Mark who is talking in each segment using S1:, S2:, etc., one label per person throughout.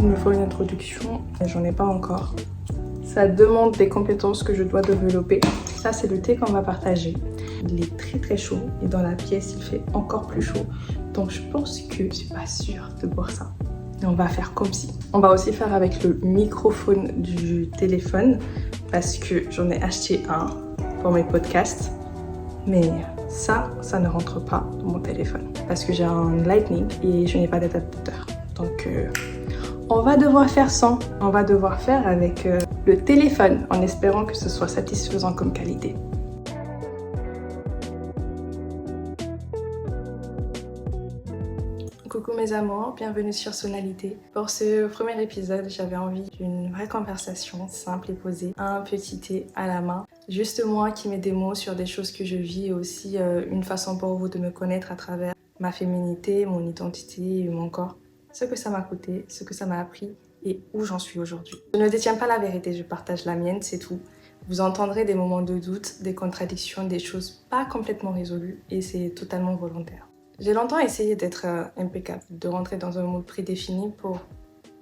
S1: Il me faut une introduction, mais j'en ai pas encore. Ça demande des compétences que je dois développer. Ça, c'est le thé qu'on va partager. Il est très très chaud et dans la pièce, il fait encore plus chaud. Donc je pense que je suis pas sûre de boire ça. Et on va faire comme si. On va aussi faire avec le microphone du téléphone parce que j'en ai acheté un pour mes podcasts. Mais ça ne rentre pas dans mon téléphone parce que j'ai un Lightning et je n'ai pas d'adaptateur. Donc on va devoir faire sans. On va devoir faire avec le téléphone en espérant que ce soit satisfaisant comme qualité. Coucou mes amours, bienvenue sur Sonalité. Pour ce premier épisode, j'avais envie d'une vraie conversation simple et posée, un petit thé à la main. Juste moi qui mets des mots sur des choses que je vis et aussi une façon pour vous de me connaître à travers ma féminité, mon identité et mon corps. Ce que ça m'a coûté, ce que ça m'a appris et où j'en suis aujourd'hui. Je ne détiens pas la vérité, je partage la mienne, c'est tout. Vous entendrez des moments de doute, des contradictions, des choses pas complètement résolues et c'est totalement volontaire. J'ai longtemps essayé d'être impeccable, de rentrer dans un moule prédéfini pour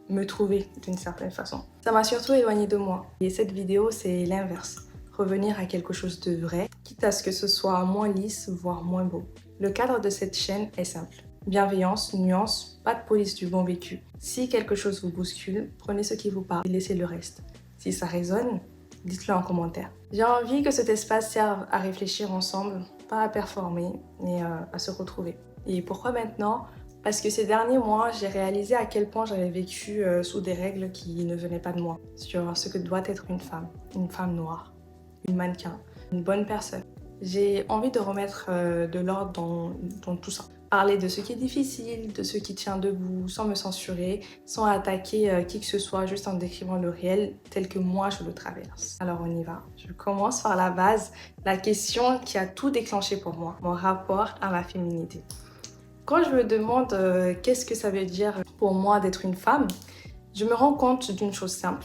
S1: me trouver d'une certaine façon. Ça m'a surtout éloignée de moi. Et cette vidéo, c'est l'inverse. Revenir à quelque chose de vrai, quitte à ce que ce soit moins lisse, voire moins beau. Le cadre de cette chaîne est simple. Bienveillance, nuance, pas de police du bon vécu. Si quelque chose vous bouscule, prenez ce qui vous parle et laissez le reste. Si ça résonne, dites-le en commentaire. J'ai envie que cet espace serve à réfléchir ensemble, pas à performer, mais à se retrouver. Et pourquoi maintenant ? Parce que ces derniers mois, j'ai réalisé à quel point j'avais vécu sous des règles qui ne venaient pas de moi, sur ce que doit être une femme noire, une mannequin, une bonne personne. J'ai envie de remettre de l'ordre dans tout ça. Parler de ce qui est difficile, de ce qui tient debout, sans me censurer, sans attaquer qui que ce soit, juste en décrivant le réel tel que moi je le traverse. Alors on y va. Je commence par la base, la question qui a tout déclenché pour moi, mon rapport à ma féminité. Quand je me demande qu'est-ce que ça veut dire pour moi d'être une femme, je me rends compte d'une chose simple.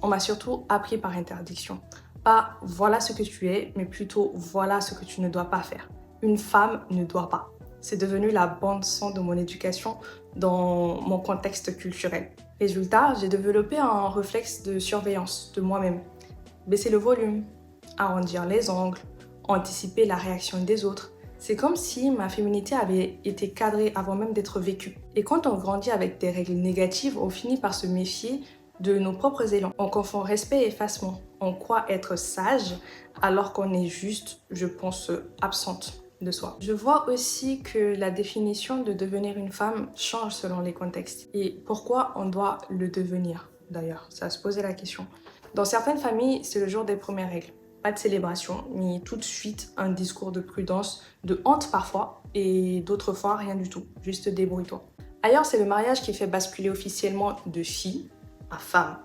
S1: On m'a surtout appris par interdiction. Pas voilà ce que tu es, mais plutôt voilà ce que tu ne dois pas faire. Une femme ne doit pas. C'est devenu la bande-son de mon éducation dans mon contexte culturel. Résultat, j'ai développé un réflexe de surveillance de moi-même. Baisser le volume, arrondir les angles, anticiper la réaction des autres. C'est comme si ma féminité avait été cadrée avant même d'être vécue. Et quand on grandit avec des règles négatives, on finit par se méfier de nos propres élans. On confond respect et effacement. On croit être sage alors qu'on est juste, je pense, absente de soi. Je vois aussi que la définition de devenir une femme change selon les contextes. Et pourquoi on doit le devenir d'ailleurs? Ça se posait la question. Dans certaines familles, c'est le jour des premières règles. Pas de célébration, mais tout de suite un discours de prudence, de honte parfois, et d'autres fois rien du tout, juste débrouille-toi. Ailleurs, c'est le mariage qui fait basculer officiellement de fille à femme,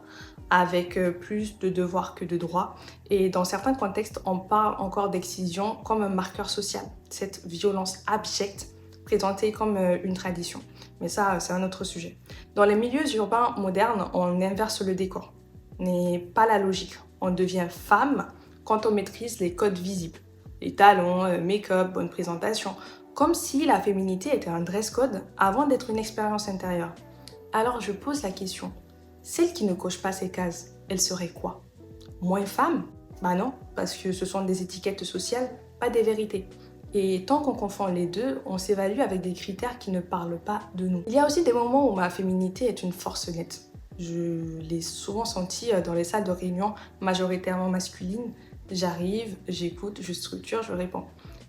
S1: avec plus de devoirs que de droits. Et dans certains contextes, on parle encore d'excision comme un marqueur social, cette violence abjecte présentée comme une tradition. Mais ça, c'est un autre sujet. Dans les milieux urbains modernes, on inverse le décor, n'est pas la logique. On devient femme quand on maîtrise les codes visibles, les talons, make-up, bonne présentation, comme si la féminité était un dress code avant d'être une expérience intérieure. Alors je pose la question, celle qui ne coche pas ces cases, elle serait quoi? Moins femme? Bah non, parce que ce sont des étiquettes sociales, pas des vérités. Et tant qu'on confond les deux, on s'évalue avec des critères qui ne parlent pas de nous. Il y a aussi des moments où ma féminité est une force nette. Je l'ai souvent senti dans les salles de réunion majoritairement masculines. J'arrive, j'écoute, je structure, je réponds.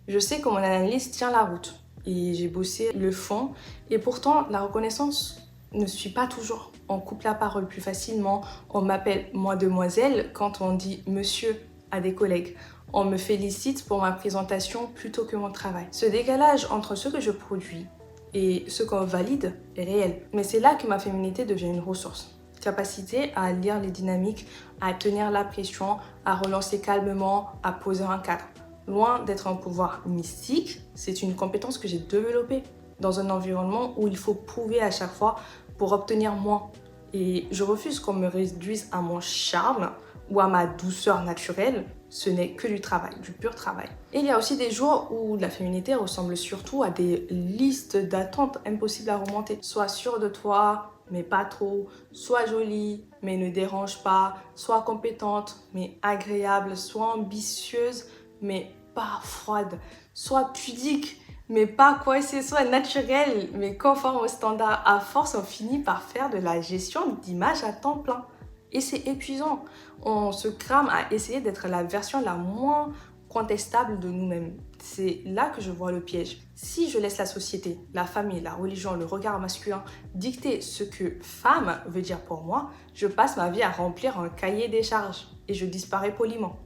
S1: Je sais que mon analyse tient la route et j'ai bossé le fond. Et pourtant, la reconnaissance ne suit pas toujours. On coupe la parole plus facilement. On m'appelle moi demoiselle quand on dit monsieur à des collègues. On me félicite pour ma présentation plutôt que mon travail. Ce décalage entre ce que je produis et ce qu'on valide est réel. Mais c'est là que ma féminité devient une ressource. Capacité à lire les dynamiques, à tenir la pression, à relancer calmement, à poser un cadre. Loin d'être un pouvoir mystique, c'est une compétence que j'ai développée dans un environnement où il faut prouver à chaque fois pour obtenir moins. Et je refuse qu'on me réduise à mon charme ou à ma douceur naturelle. Ce n'est que du travail, du pur travail. Et il y a aussi des jours où la féminité ressemble surtout à des listes d'attentes impossibles à remonter. Sois sûr de toi, mais pas trop, soit jolie, mais ne dérange pas, soit compétente, mais agréable, soit ambitieuse, mais pas froide, soit pudique, mais pas quoi que ce soit, naturelle, mais conforme aux standards. À force, on finit par faire de la gestion d'image à temps plein. Et c'est épuisant. On se crame à essayer d'être la version la moins contestable de nous-mêmes. C'est là que je vois le piège. Si je laisse la société, la famille, la religion, le regard masculin dicter ce que femme veut dire pour moi, je passe ma vie à remplir un cahier des charges et je disparais poliment.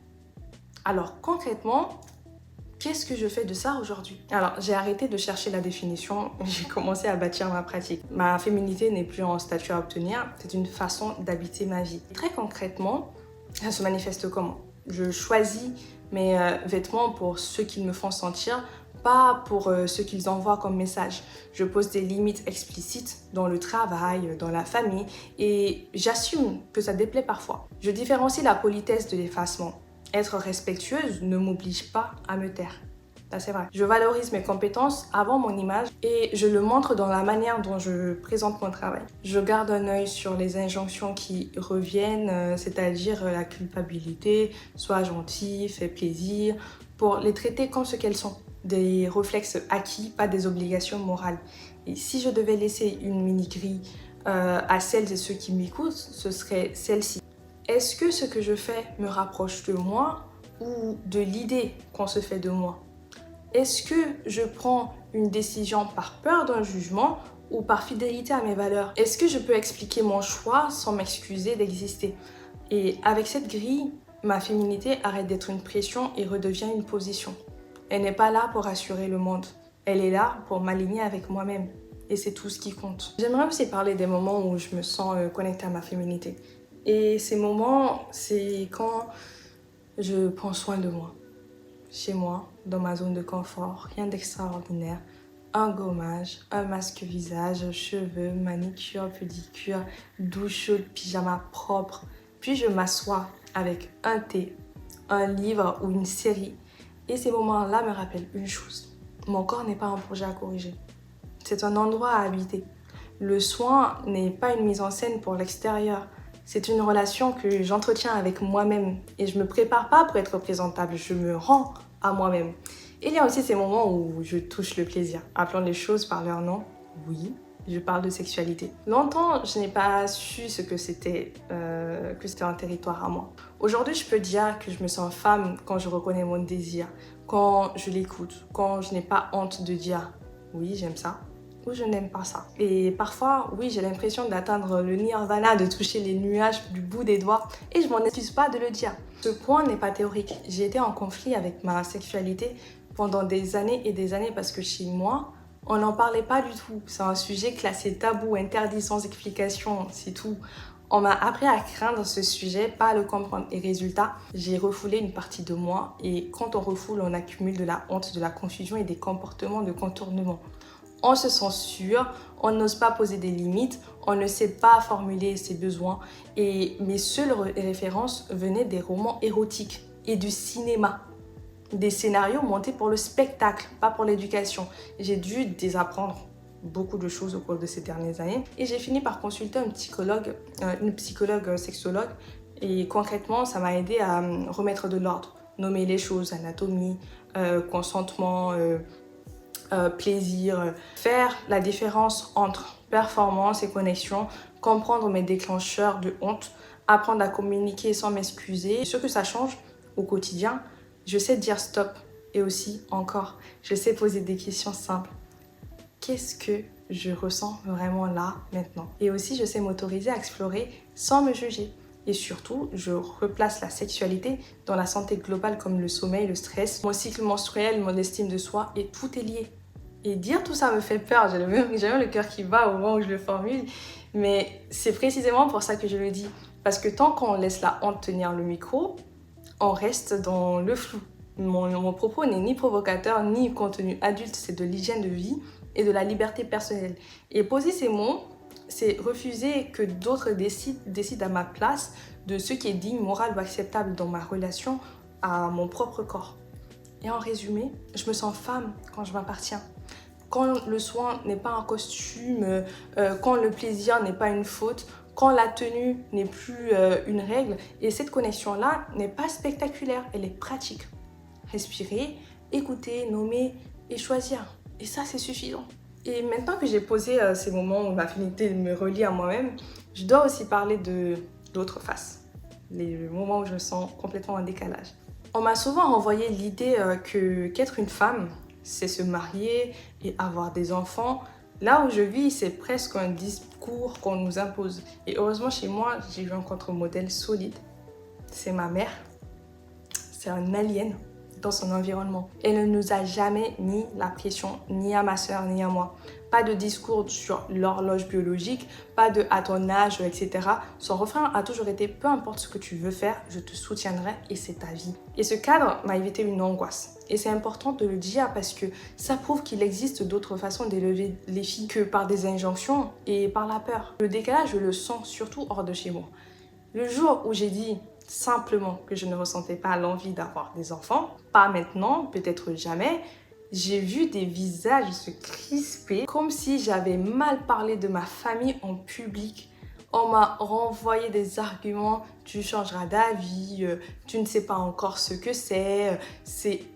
S1: Alors concrètement, qu'est-ce que je fais de ça aujourd'hui? Alors, j'ai arrêté de chercher la définition, j'ai commencé à bâtir ma pratique. Ma féminité n'est plus un statut à obtenir, c'est une façon d'habiter ma vie. Très concrètement, ça se manifeste comment? Je choisis mes vêtements pour ceux qu'ils me font sentir, pas pour ce qu'ils envoient comme message. Je pose des limites explicites dans le travail, dans la famille, et j'assume que ça déplaît parfois. Je différencie la politesse de l'effacement. Être respectueuse ne m'oblige pas à me taire. Ça, c'est vrai. Je valorise mes compétences avant mon image et je le montre dans la manière dont je présente mon travail. Je garde un œil sur les injonctions qui reviennent, c'est-à-dire la culpabilité, sois gentil, fais plaisir, pour les traiter comme ce qu'elles sont. Des réflexes acquis, pas des obligations morales. Et si je devais laisser une mini-grille à celles et ceux qui m'écoutent, ce serait celle-ci. Est-ce que ce que je fais me rapproche de moi ou de l'idée qu'on se fait de moi? Est-ce que je prends une décision par peur d'un jugement ou par fidélité à mes valeurs? Est-ce que je peux expliquer mon choix sans m'excuser d'exister? Et avec cette grille, ma féminité arrête d'être une pression et redevient une position. Elle n'est pas là pour assurer le monde. Elle est là pour m'aligner avec moi-même. Et c'est tout ce qui compte. J'aimerais aussi parler des moments où je me sens connectée à ma féminité. Et ces moments, c'est quand je prends soin de moi. Chez moi, dans ma zone de confort, rien d'extraordinaire. Un gommage, un masque visage, cheveux, manicure, pédicure, douche chaude, pyjama propre. Puis je m'assois avec un thé, un livre ou une série. Et ces moments-là me rappellent une chose. Mon corps n'est pas un projet à corriger. C'est un endroit à habiter. Le soin n'est pas une mise en scène pour l'extérieur. C'est une relation que j'entretiens avec moi-même et je me prépare pas pour être présentable, je me rends à moi-même. Il y a aussi ces moments où je touche le plaisir. Appelons les choses par leur nom. Oui, je parle de sexualité. Longtemps, je n'ai pas su ce que c'était un territoire à moi. Aujourd'hui, je peux dire que je me sens femme quand je reconnais mon désir, quand je l'écoute, quand je n'ai pas honte de dire oui, j'aime ça. Ou je n'aime pas ça. Et parfois, oui, j'ai l'impression d'atteindre le nirvana, de toucher les nuages du bout des doigts et je m'en excuse pas de le dire. Ce point n'est pas théorique. J'ai été en conflit avec ma sexualité pendant des années et des années parce que chez moi, on n'en parlait pas du tout. C'est un sujet classé tabou, interdit sans explication, c'est tout. On m'a appris à craindre ce sujet, pas à le comprendre. Et résultat, j'ai refoulé une partie de moi. Et quand on refoule, on accumule de la honte, de la confusion et des comportements de contournement. On se sent sûr, on n'ose pas poser des limites, on ne sait pas formuler ses besoins. Et mes seules références venaient des romans érotiques et du cinéma. Des scénarios montés pour le spectacle, pas pour l'éducation. J'ai dû désapprendre beaucoup de choses au cours de ces dernières années. Et j'ai fini par consulter une psychologue sexologue. Et concrètement, ça m'a aidé à remettre de l'ordre. Nommer les choses, anatomie, consentement, plaisir, faire la différence entre performance et connexion, comprendre mes déclencheurs de honte, apprendre à communiquer sans m'excuser. Ce que ça change au quotidien, je sais dire stop et aussi encore, je sais poser des questions simples. Qu'est-ce que je ressens vraiment là, maintenant? Et aussi, je sais m'autoriser à explorer sans me juger. Et surtout, je replace la sexualité dans la santé globale comme le sommeil, le stress, mon cycle menstruel, mon estime de soi, et tout est lié. Et dire tout ça me fait peur, j'ai même le cœur qui bat au moment où je le formule, mais c'est précisément pour ça que je le dis. Parce que tant qu'on laisse la honte tenir le micro, on reste dans le flou. Mon propos n'est ni provocateur, ni contenu adulte, c'est de l'hygiène de vie et de la liberté personnelle. Et poser ces mots, c'est refuser que d'autres décident à ma place de ce qui est digne, moral ou acceptable dans ma relation à mon propre corps. Et en résumé, je me sens femme quand je m'appartiens. quand le soin n'est pas un costume, quand le plaisir n'est pas une faute, quand la tenue n'est plus une règle. Et cette connexion-là n'est pas spectaculaire, elle est pratique. Respirer, écouter, nommer et choisir. Et ça, c'est suffisant. Et maintenant que j'ai posé ces moments où ma féminité me relie à moi-même, je dois aussi parler de l'autre face. Les moments où je me sens complètement en décalage. On m'a souvent renvoyé l'idée qu'être une femme, c'est se marier et avoir des enfants. Là où je vis, c'est presque un discours qu'on nous impose. Et heureusement, chez moi, j'ai eu un contre-modèle solide. C'est ma mère. C'est un alien dans son environnement. Elle ne nous a jamais mis la pression, ni à ma soeur, ni à moi. Pas de discours sur l'horloge biologique, pas de à ton âge, etc. Son refrain a toujours été peu importe ce que tu veux faire, je te soutiendrai et c'est ta vie. Et ce cadre m'a évité une angoisse. Et c'est important de le dire parce que ça prouve qu'il existe d'autres façons d'élever les filles que par des injonctions et par la peur. Le décalage, je le sens surtout hors de chez moi. Le jour où j'ai dit simplement que je ne ressentais pas l'envie d'avoir des enfants, pas maintenant, peut-être jamais, j'ai vu des visages se crisper comme si j'avais mal parlé de ma famille en public. On m'a renvoyé des arguments, tu changeras d'avis, tu ne sais pas encore ce que c'est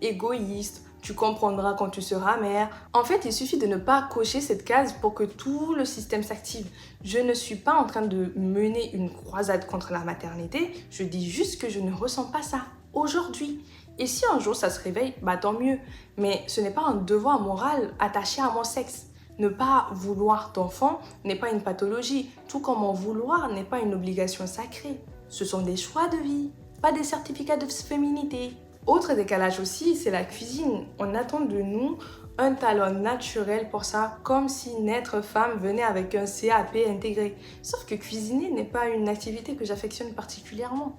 S1: égoïste, tu comprendras quand tu seras mère. En fait, il suffit de ne pas cocher cette case pour que tout le système s'active. Je ne suis pas en train de mener une croisade contre la maternité, je dis juste que je ne ressens pas ça aujourd'hui. Et si un jour ça se réveille, bah tant mieux. Mais ce n'est pas un devoir moral attaché à mon sexe. Ne pas vouloir d'enfant n'est pas une pathologie, tout comme en vouloir n'est pas une obligation sacrée. Ce sont des choix de vie, pas des certificats de féminité. Autre décalage aussi, c'est la cuisine. On attend de nous un talent naturel pour ça, comme si naître femme venait avec un CAP intégré. Sauf que cuisiner n'est pas une activité que j'affectionne particulièrement.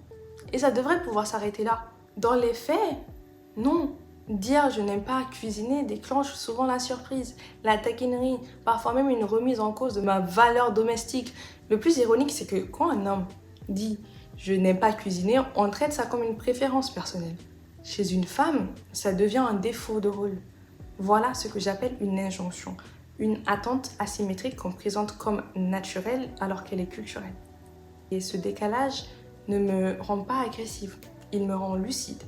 S1: Et ça devrait pouvoir s'arrêter là. Dans les faits, non. Dire je n'aime pas cuisiner déclenche souvent la surprise, la taquinerie, parfois même une remise en cause de ma valeur domestique. Le plus ironique, c'est que quand un homme dit je n'aime pas cuisiner, on traite ça comme une préférence personnelle. Chez une femme, ça devient un défaut de rôle. Voilà ce que j'appelle une injonction, une attente asymétrique qu'on présente comme naturelle alors qu'elle est culturelle. Et ce décalage ne me rend pas agressive, il me rend lucide.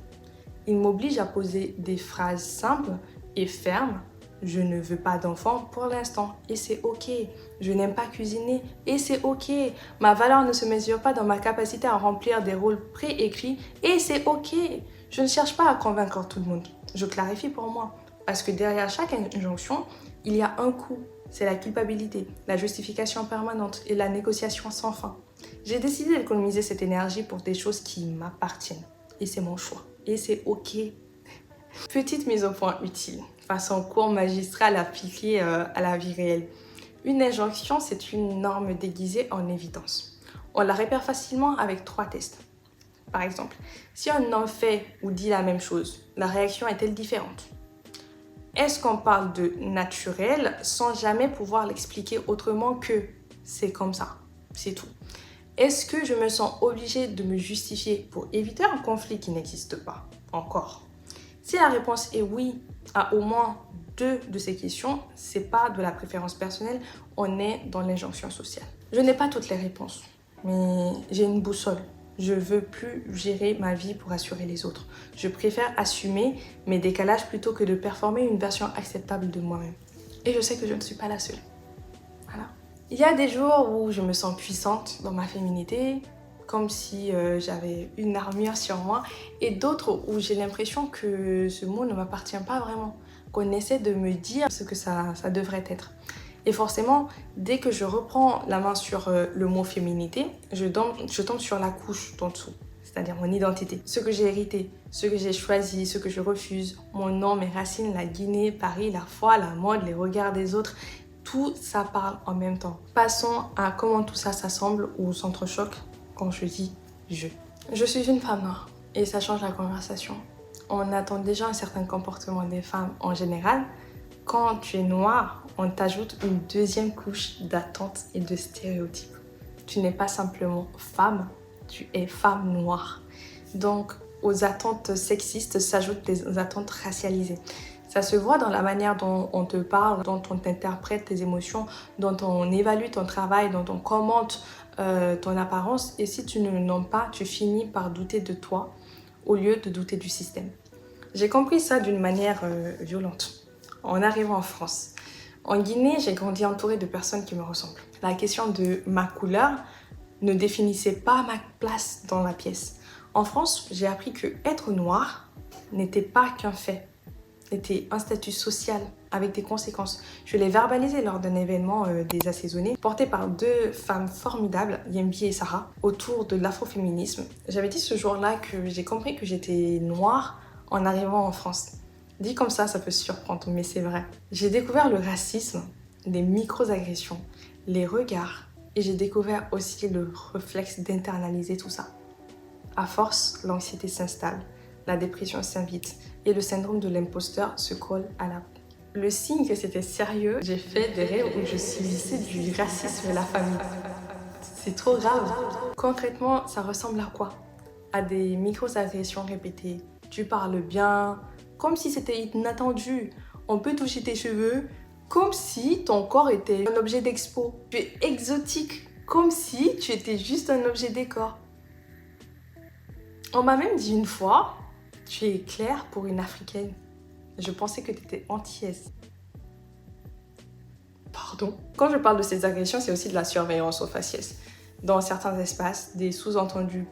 S1: Il m'oblige à poser des phrases simples et fermes. Je ne veux pas d'enfant pour l'instant et c'est ok. Je n'aime pas cuisiner et c'est ok. Ma valeur ne se mesure pas dans ma capacité à remplir des rôles préécrits et c'est ok. Je ne cherche pas à convaincre tout le monde. Je clarifie pour moi. Parce que derrière chaque injonction, il y a un coût. C'est la culpabilité, la justification permanente et la négociation sans fin. J'ai décidé d'économiser cette énergie pour des choses qui m'appartiennent. Et c'est mon choix. Et c'est ok. Petite mise au point utile, façon cours magistral appliquée à la vie réelle. Une injonction, c'est une norme déguisée en évidence. On la repère facilement avec 3 tests. Par exemple, si un homme fait ou dit la même chose, la réaction est-elle différente? Est-ce qu'on parle de naturel sans jamais pouvoir l'expliquer autrement que c'est comme ça, c'est tout? Est-ce que je me sens obligée de me justifier pour éviter un conflit qui n'existe pas encore? Si la réponse est oui à au moins 2 de ces questions, c'est pas de la préférence personnelle, on est dans l'injonction sociale. Je n'ai pas toutes les réponses, mais j'ai une boussole. Je veux plus gérer ma vie pour assurer les autres. Je préfère assumer mes décalages plutôt que de performer une version acceptable de moi-même. Et je sais que je ne suis pas la seule. Voilà. Il y a des jours où je me sens puissante dans ma féminité, comme si j'avais une armure sur moi, et d'autres où j'ai l'impression que ce mot ne m'appartient pas vraiment, qu'on essaie de me dire ce que ça devrait être. Et forcément, dès que je reprends la main sur le mot féminité, je tombe sur la couche d'en dessous, c'est-à-dire mon identité. Ce que j'ai hérité, ce que j'ai choisi, ce que je refuse, mon nom, mes racines, la Guinée, Paris, la foi, la mode, les regards des autres, tout ça parle en même temps. Passons à comment tout ça s'assemble ou s'entrechoque quand je dis je. Je suis une femme noire et ça change la conversation. On attend déjà un certain comportement des femmes en général. Quand tu es noire, on t'ajoute une deuxième couche d'attentes et de stéréotypes. Tu n'es pas simplement femme, tu es femme noire. Donc, aux attentes sexistes s'ajoutent des attentes racialisées. Ça se voit dans la manière dont on te parle, dont on interprète tes émotions, dont on évalue ton travail, dont on commente ton apparence. Et si tu ne le nommes pas, tu finis par douter de toi au lieu de douter du système. J'ai compris ça d'une manière violente en arrivant en France. En Guinée, j'ai grandi entourée de personnes qui me ressemblent. La question de ma couleur ne définissait pas ma place dans la pièce. En France, j'ai appris que être noir n'était pas qu'un fait, était un statut social avec des conséquences. Je l'ai verbalisé lors d'un événement des Assaisonnés, porté par deux femmes formidables, Yembi et Sarah, autour de l'afroféminisme. J'avais dit ce jour-là que j'ai compris que j'étais noire en arrivant en France. Dit comme ça peut surprendre, mais c'est vrai. J'ai découvert le racisme, les micro-agressions, les regards, et j'ai découvert aussi le réflexe d'internaliser tout ça. À force, l'anxiété s'installe, la dépression s'invite, et le syndrome de l'imposteur se colle à la peau. Le signe que c'était sérieux, j'ai fait des rêves où je subissais du racisme de la famille. C'est trop grave. Concrètement, ça ressemble à quoi? À des micro-agressions répétées. Tu parles bien, comme si c'était inattendu. On peut toucher tes cheveux, comme si ton corps était un objet d'expo. Tu es exotique, comme si tu étais juste un objet décor. On m'a même dit une fois, tu es claire pour une Africaine. Je pensais que tu étais antillaise. Pardon. Quand je parle de ces agressions, c'est aussi de la surveillance au faciès. Dans certains espaces, des sous-entendus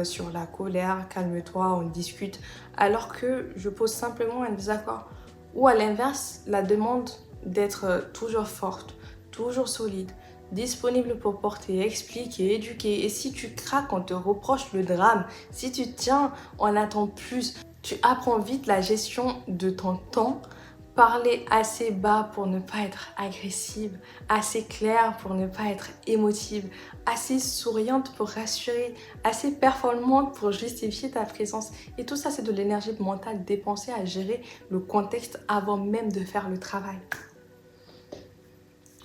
S1: sur la colère, calme-toi, on discute, alors que je pose simplement un désaccord. Ou à l'inverse, la demande d'être toujours forte, toujours solide, disponible pour porter, expliquer, éduquer. Et si tu craques, on te reproche le drame. Si tu tiens, on attend plus. Tu apprends vite la gestion de ton temps. Parler assez bas pour ne pas être agressive, assez claire pour ne pas être émotive, assez souriante pour rassurer, assez performante pour justifier ta présence. Et tout ça, c'est de l'énergie mentale dépensée à gérer le contexte avant même de faire le travail.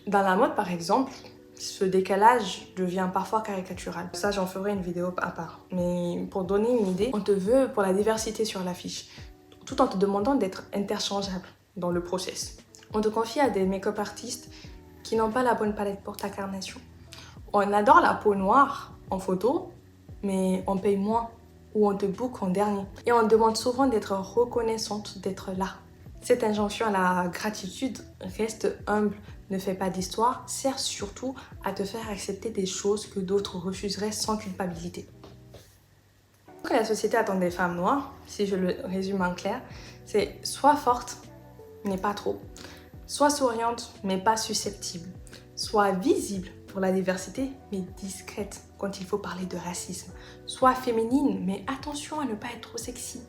S1: Dans la mode, par exemple, ce décalage devient parfois caricatural. Ça, j'en ferai une vidéo à part. Mais pour donner une idée, on te veut pour la diversité sur l'affiche, tout en te demandant d'être interchangeable dans le process. On te confie à des make-up artistes qui n'ont pas la bonne palette pour ta carnation. On adore la peau noire en photo, mais on paye moins ou on te book en dernier. Et on demande souvent d'être reconnaissante d'être là. Cette injonction à la gratitude, reste humble, ne fait pas d'histoire, sert surtout à te faire accepter des choses que d'autres refuseraient sans culpabilité. Ce que la société attend des femmes noires, si je le résume en clair, c'est sois forte, mais pas trop. Sois souriante, mais pas susceptible. Sois visible pour la diversité, mais discrète quand il faut parler de racisme. Sois féminine, mais attention à ne pas être trop sexy.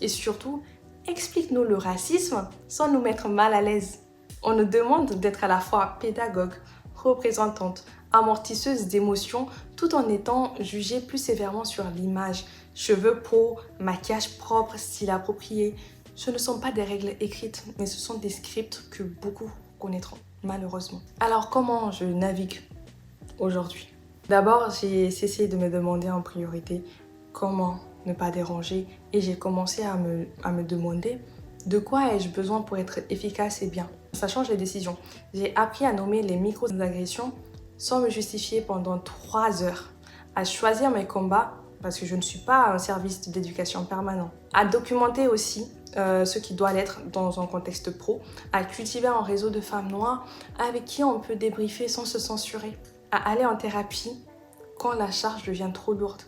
S1: Et surtout, explique-nous le racisme sans nous mettre mal à l'aise. On nous demande d'être à la fois pédagogue, représentante, amortisseuse d'émotions, tout en étant jugée plus sévèrement sur l'image. Cheveux pro, maquillage propre, style approprié. Ce ne sont pas des règles écrites, mais ce sont des scripts que beaucoup connaîtront, malheureusement. Alors comment je navigue aujourd'hui? D'abord, j'ai cessé de me demander en priorité comment ne pas déranger et j'ai commencé à me demander de quoi ai-je besoin pour être efficace et bien. Ça change les décisions. J'ai appris à nommer les micro-agressions sans me justifier pendant 3 heures, à choisir mes combats parce que je ne suis pas un service d'éducation permanent, à documenter aussi ce qui doit l'être dans un contexte pro, à cultiver un réseau de femmes noires avec qui on peut débriefer sans se censurer, à aller en thérapie quand la charge devient trop lourde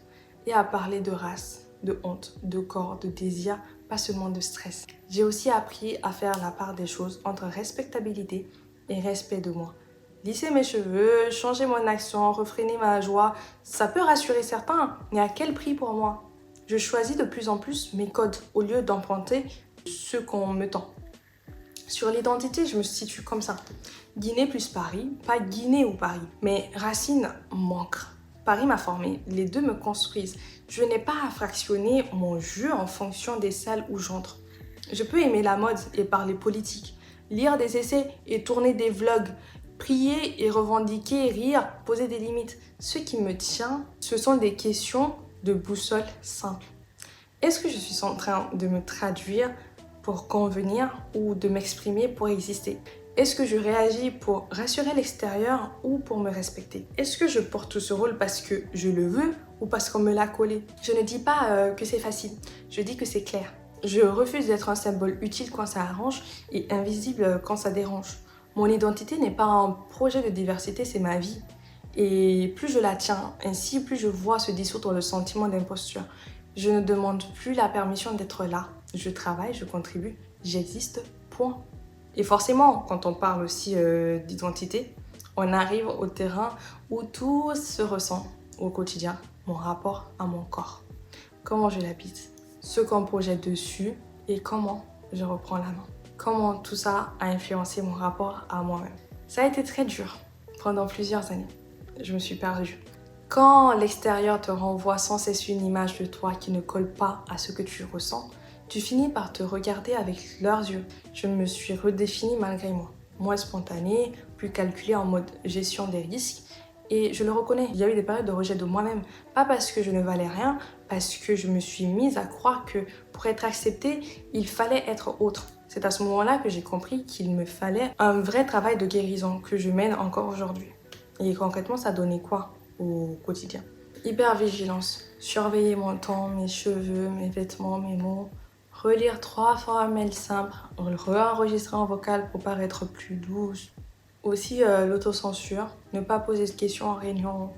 S1: et à parler de race, de honte, de corps, de désir, pas seulement de stress. J'ai aussi appris à faire la part des choses entre respectabilité et respect de moi. Lisser mes cheveux, changer mon accent, refréner ma joie, ça peut rassurer certains, mais à quel prix pour moi? Je choisis de plus en plus mes codes au lieu d'emprunter ceux qu'on me tend. Sur l'identité, je me situe comme ça. Guinée plus Paris, pas Guinée ou Paris. Mes racines manquent. Paris m'a formée, les deux me construisent. Je n'ai pas à fractionner mon jeu en fonction des salles où j'entre. Je peux aimer la mode et parler politique, lire des essais et tourner des vlogs, prier et revendiquer, rire, poser des limites. Ce qui me tient, ce sont des questions de boussole simple. Est-ce que je suis en train de me traduire pour convenir ou de m'exprimer pour exister? Est-ce que je réagis pour rassurer l'extérieur ou pour me respecter? Est-ce que je porte ce rôle parce que je le veux ou parce qu'on me l'a collé? Je ne dis pas que c'est facile, je dis que c'est clair. Je refuse d'être un symbole utile quand ça arrange et invisible quand ça dérange. Mon identité n'est pas un projet de diversité, c'est ma vie. Et plus je la tiens ainsi, plus je vois se dissoudre le sentiment d'imposture. Je ne demande plus la permission d'être là. Je travaille, je contribue, j'existe, point. Et forcément, quand on parle aussi d'identité, on arrive au terrain où tout se ressent au quotidien. Mon rapport à mon corps. Comment je l'habite, ce qu'on projette dessus et comment je reprends la main. Comment tout ça a influencé mon rapport à moi-même. Ça a été très dur pendant plusieurs années. Je me suis perdue. Quand l'extérieur te renvoie sans cesse une image de toi qui ne colle pas à ce que tu ressens, tu finis par te regarder avec leurs yeux. Je me suis redéfinie malgré moi. Moins spontanée, plus calculée en mode gestion des risques. Et je le reconnais, il y a eu des périodes de rejet de moi-même. Pas parce que je ne valais rien, parce que je me suis mise à croire que pour être acceptée, il fallait être autre. C'est à ce moment-là que j'ai compris qu'il me fallait un vrai travail de guérison que je mène encore aujourd'hui. Et concrètement, ça donnait quoi au quotidien? Hypervigilance, surveiller mon temps, mes cheveux, mes vêtements, mes mots. Relire 3 fois un mail simple, re-enregistrer en vocal pour paraître plus douce. Aussi l'autocensure, ne pas poser de questions en réunion,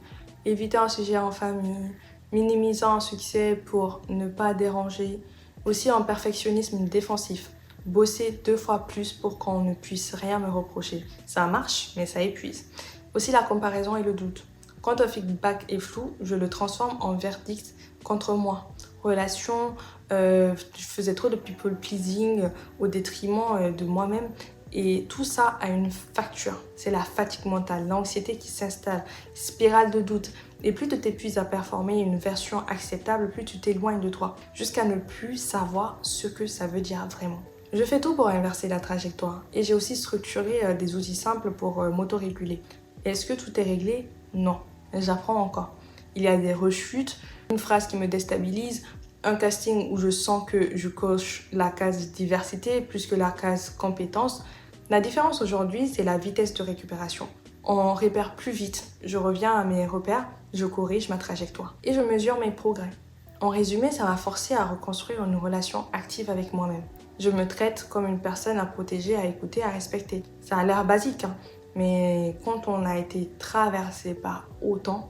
S1: éviter un sujet en famille, minimiser un succès pour ne pas déranger. Aussi un perfectionnisme défensif, bosser 2 fois plus pour qu'on ne puisse rien me reprocher. Ça marche, mais ça épuise. Aussi la comparaison et le doute. Quand un feedback est flou, je le transforme en verdict contre moi. Relation, je faisais trop de people pleasing au détriment de moi-même. Et tout ça a une facture. C'est la fatigue mentale, l'anxiété qui s'installe, spirale de doute. Et plus tu t'épuises à performer une version acceptable, plus tu t'éloignes de toi, jusqu'à ne plus savoir ce que ça veut dire vraiment. Je fais tout pour inverser la trajectoire. Et j'ai aussi structuré des outils simples pour m'autoréguler. Est-ce que tout est réglé? Non. J'apprends encore. Il y a des rechutes, une phrase qui me déstabilise, un casting où je sens que je coche la case diversité plus que la case compétence. La différence aujourd'hui, c'est la vitesse de récupération. On repère plus vite. Je reviens à mes repères, je corrige ma trajectoire et je mesure mes progrès. En résumé, ça m'a forcé à reconstruire une relation active avec moi-même. Je me traite comme une personne à protéger, à écouter, à respecter. Ça a l'air basique, hein, mais quand on a été traversé par autant,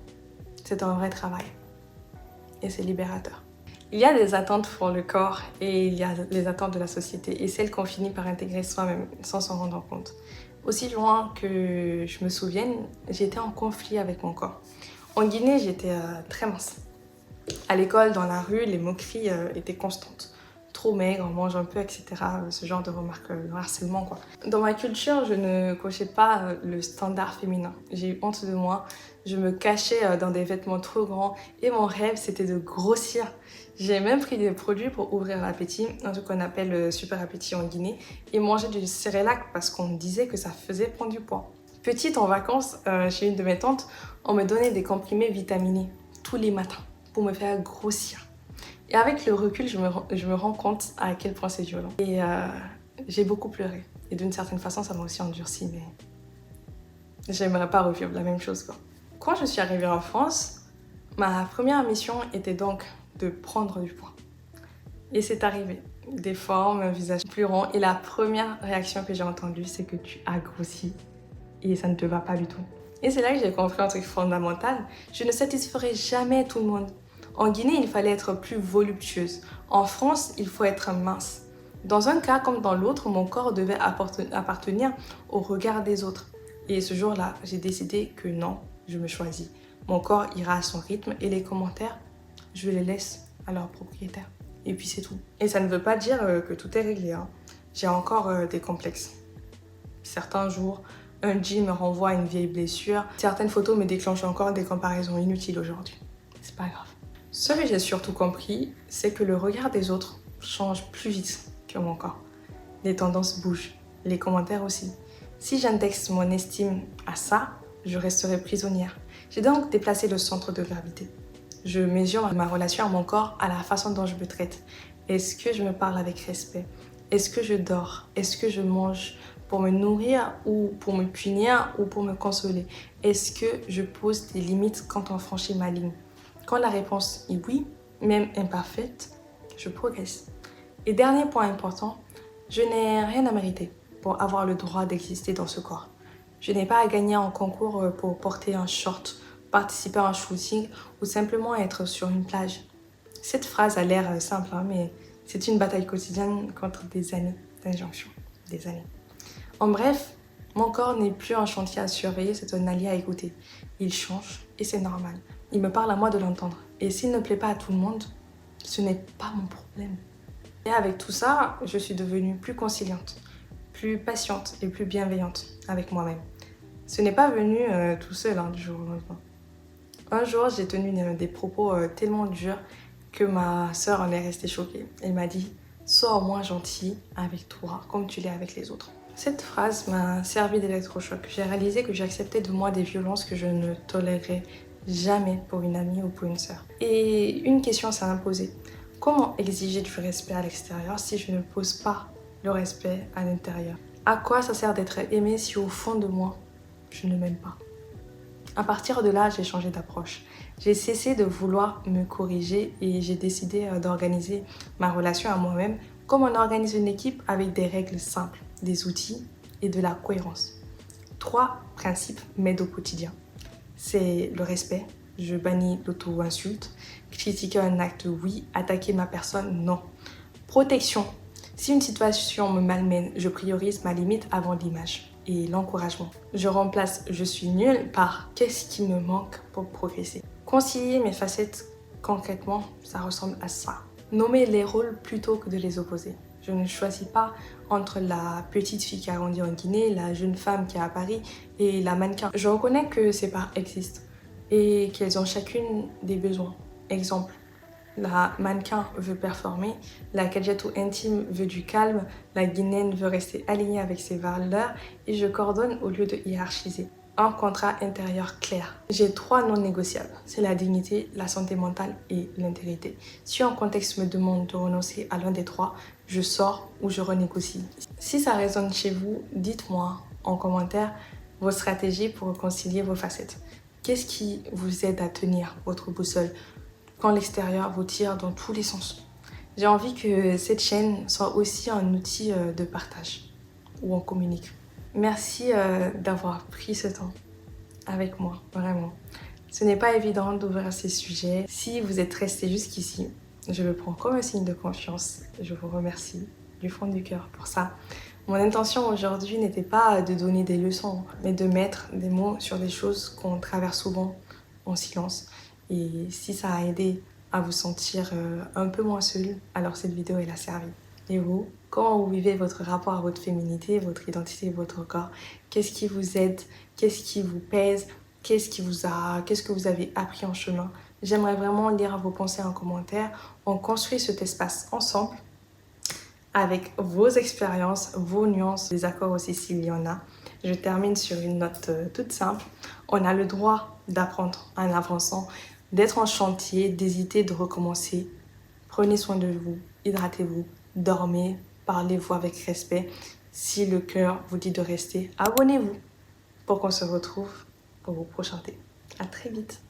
S1: c'est un vrai travail. Et c'est libérateur. Il y a des attentes pour le corps et il y a les attentes de la société et celles qu'on finit par intégrer soi-même sans s'en rendre compte. Aussi loin que je me souvienne, j'étais en conflit avec mon corps. En Guinée, j'étais très mince. À l'école, dans la rue, les moqueries étaient constantes. Trop maigre, on mange un peu, etc. Ce genre de remarques, le harcèlement, quoi. Dans ma culture, je ne cochais pas le standard féminin. J'ai eu honte de moi. Je me cachais dans des vêtements trop grands et mon rêve, c'était de grossir. J'ai même pris des produits pour ouvrir l'appétit, un truc qu'on appelle super appétit en Guinée, et manger du cérélac parce qu'on me disait que ça faisait prendre du poids. Petite, en vacances, chez une de mes tantes, on me donnait des comprimés vitaminés tous les matins pour me faire grossir. Et avec le recul, je me rends compte à quel point c'est violent. Et j'ai beaucoup pleuré. Et d'une certaine façon, ça m'a aussi endurci, mais j'aimerais pas revivre la même chose, quoi. Quand je suis arrivée en France, ma première mission était donc de prendre du poids. Et c'est arrivé. Des formes, un visage plus rond. Et la première réaction que j'ai entendue, c'est que tu as grossi. Et ça ne te va pas du tout. Et c'est là que j'ai compris un truc fondamental. Je ne satisferai jamais tout le monde. En Guinée, il fallait être plus voluptueuse. En France, il faut être mince. Dans un cas comme dans l'autre, mon corps devait appartenir au regard des autres. Et ce jour-là, j'ai décidé que non, je me choisis. Mon corps ira à son rythme et les commentaires, je les laisse à leur propriétaire. Et puis c'est tout. Et ça ne veut pas dire que tout est réglé, hein. J'ai encore des complexes. Certains jours, un jean me renvoie à une vieille blessure. Certaines photos me déclenchent encore des comparaisons inutiles aujourd'hui. C'est pas grave. Ce que j'ai surtout compris, c'est que le regard des autres change plus vite que mon corps. Les tendances bougent, les commentaires aussi. Si j'indexe mon estime à ça, je resterai prisonnière. J'ai donc déplacé le centre de gravité. Je mesure ma relation à mon corps à la façon dont je me traite. Est-ce que je me parle avec respect? Est-ce que je dors? Est-ce que je mange pour me nourrir ou pour me punir ou pour me consoler? Est-ce que je pose des limites quand on franchit ma ligne? Quand la réponse est oui, même imparfaite, je progresse. Et dernier point important, je n'ai rien à mériter pour avoir le droit d'exister dans ce corps. Je n'ai pas à gagner en concours pour porter un short, participer à un shooting ou simplement être sur une plage. Cette phrase a l'air simple, hein, mais c'est une bataille quotidienne contre des années d'injonction. Des années. En bref, mon corps n'est plus un chantier à surveiller, c'est un allié à écouter. Il change et c'est normal. Il me parle à moi de l'entendre. Et s'il ne plaît pas à tout le monde, ce n'est pas mon problème. Et avec tout ça, je suis devenue plus conciliante, plus patiente et plus bienveillante avec moi-même. Ce n'est pas venu tout seul du jour au lendemain. Un jour, j'ai tenu des propos tellement durs que ma sœur en est restée choquée. Elle m'a dit « Sois moins gentil avec toi comme tu l'es avec les autres ». Cette phrase m'a servi d'électrochoc. J'ai réalisé que j'acceptais de moi des violences que je ne tolérerais jamais pour une amie ou pour une sœur. Et une question s'est imposée. Comment exiger du respect à l'extérieur si je ne pose pas le respect à l'intérieur? À quoi ça sert d'être aimé si au fond de moi, je ne m'aime pas? À partir de là, j'ai changé d'approche. J'ai cessé de vouloir me corriger et j'ai décidé d'organiser ma relation à moi-même comme on organise une équipe avec des règles simples, des outils et de la cohérence. 3 principes m'aident au quotidien. C'est le respect, je bannis l'auto-insulte. Critiquer un acte, oui. Attaquer ma personne, non. Protection. Si une situation me malmène, je priorise ma limite avant l'image et l'encouragement. Je remplace « je suis nulle » par « qu'est-ce qui me manque pour progresser ». Concilier mes facettes concrètement, ça ressemble à ça. Nommer les rôles plutôt que de les opposer. Je ne choisis pas entre la petite fille qui a grandi en Guinée, la jeune femme qui est à Paris et la mannequin. Je reconnais que ces parts existent et qu'elles ont chacune des besoins. Exemple, la mannequin veut performer, la Kadjatou intime veut du calme, la Guinéenne veut rester alignée avec ses valeurs et je coordonne au lieu de hiérarchiser. Un contrat intérieur clair. J'ai 3 non négociables. C'est la dignité, la santé mentale et l'intégrité. Si un contexte me demande de renoncer à l'un des 3, je sors ou je renégocie. Si ça résonne chez vous, dites-moi en commentaire vos stratégies pour réconcilier vos facettes. Qu'est-ce qui vous aide à tenir votre boussole quand l'extérieur vous tire dans tous les sens? J'ai envie que cette chaîne soit aussi un outil de partage où on communique. Merci d'avoir pris ce temps avec moi, vraiment. Ce n'est pas évident d'ouvrir ces sujets. Si vous êtes resté jusqu'ici, je le prends comme un signe de confiance. Je vous remercie du fond du cœur pour ça. Mon intention aujourd'hui n'était pas de donner des leçons, mais de mettre des mots sur des choses qu'on traverse souvent en silence. Et si ça a aidé à vous sentir un peu moins seul, alors cette vidéo elle a servi. Et vous, comment vous vivez votre rapport à votre féminité, votre identité, votre corps? Qu'est-ce qui vous aide? Qu'est-ce qui vous pèse? Qu'est-ce que vous avez appris en chemin? J'aimerais vraiment lire vos pensées en commentaire. On construit cet espace ensemble avec vos expériences, vos nuances, des accords aussi s'il y en a. Je termine sur une note toute simple. On a le droit d'apprendre en avançant, d'être en chantier, d'hésiter, de recommencer. Prenez soin de vous, hydratez-vous, dormez, parlez-vous avec respect. Si le cœur vous dit de rester, abonnez-vous pour qu'on se retrouve pour vos prochains thés. À très vite.